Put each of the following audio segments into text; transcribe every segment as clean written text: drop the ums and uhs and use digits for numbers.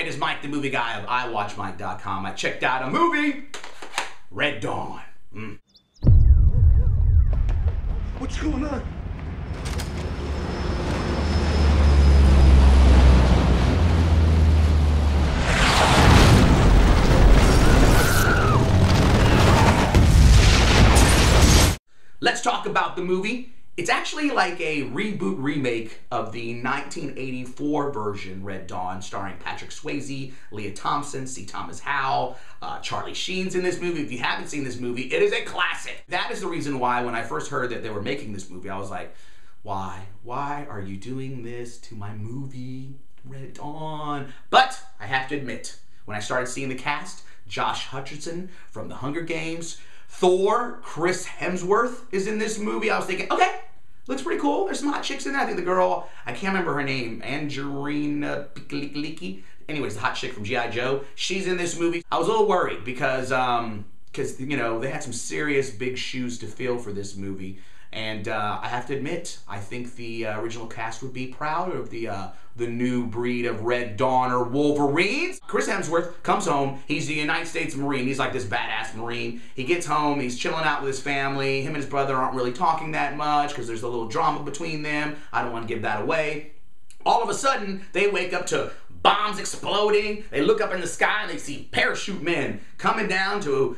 it is Mike, the movie guy of iWatchMike.com. I checked out a movie, Red Dawn. What's going on? Let's talk about the movie. It's actually like a reboot remake of the 1984 version Red Dawn, starring Patrick Swayze, Leah Thompson, C. Thomas Howell, Charlie Sheen's in this movie. If you haven't seen this movie, it is a classic. That is the reason why when I first heard that they were making this movie, I was like, why? Why are you doing this to my movie, Red Dawn? But I have to admit, when I started seeing the cast, Josh Hutcherson from The Hunger Games, Thor, Chris Hemsworth is in this movie. I was thinking, okay, looks pretty cool. There's some hot chicks in there. I think the girl, I can't remember her name, Angelina Piccolicky. Anyways, the hot chick from G.I. Joe, she's in this movie. I was a little worried because you know, they had some serious big shoes to fill for this movie. And I have to admit, I think the original cast would be proud of the new breed of Red Dawn or Wolverines. Chris Hemsworth comes home. He's the United States Marine. He's like this badass Marine. He gets home. He's chilling out with his family. Him and his brother aren't really talking that much because there's a little drama between them. I don't want to give that away. All of a sudden, they wake up to bombs exploding. They look up in the sky and they see parachute men coming down to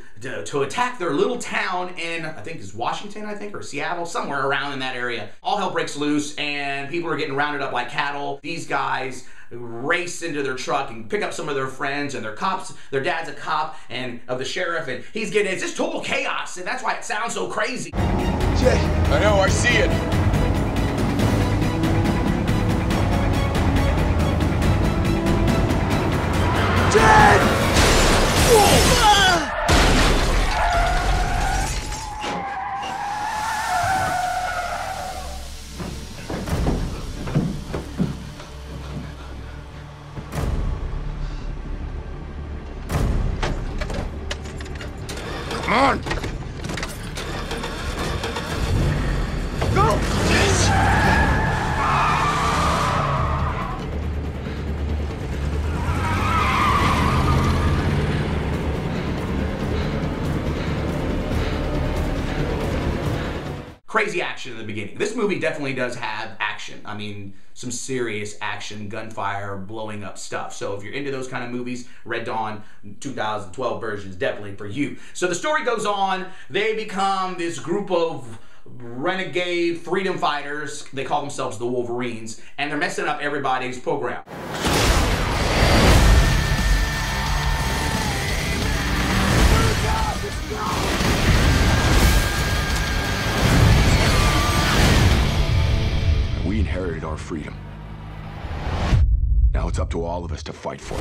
attack their little town in, I think it's Washington, or Seattle, somewhere around in that area. All hell breaks loose and people are getting rounded up like cattle. These guys race into their truck and pick up some of their friends, and their cops, their dad's a cop and of the sheriff, and he's getting, it's just total chaos, and that's why it sounds so crazy. Jay. I know, I see it. Dad! Come on! Go! Crazy action in the beginning. This movie definitely does have action. I mean, some serious action, gunfire, blowing up stuff. So if you're into those kind of movies, Red Dawn 2012 version is definitely for you. So the story goes on. They become this group of renegade freedom fighters. They call themselves the Wolverines, and they're messing up everybody's program. We inherited our freedom. Now it's up to all of us to fight for it.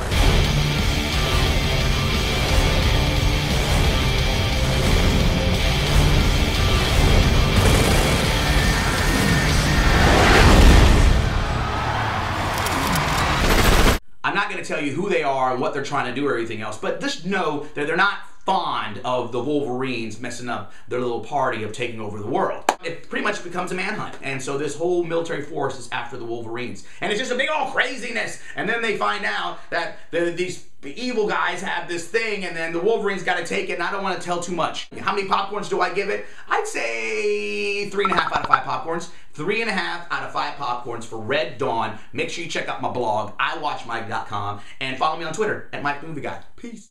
I'm not going to tell you who they are and what they're trying to do or anything else, but just know that they're not fond of the Wolverines messing up their little party of taking over the world. It pretty much becomes a manhunt, and so this whole military force is after the Wolverines. And it's just a big old craziness, and then they find out that these evil guys have this thing, and then the Wolverines got to take it, and I don't want to tell too much. How many popcorns do I give it? I'd say 3.5 out of 5 popcorns. 3.5 out of 5 popcorns for Red Dawn. Make sure you check out my blog, iWatchMike.com, and follow me on Twitter at Mike the Movie Guy. Peace.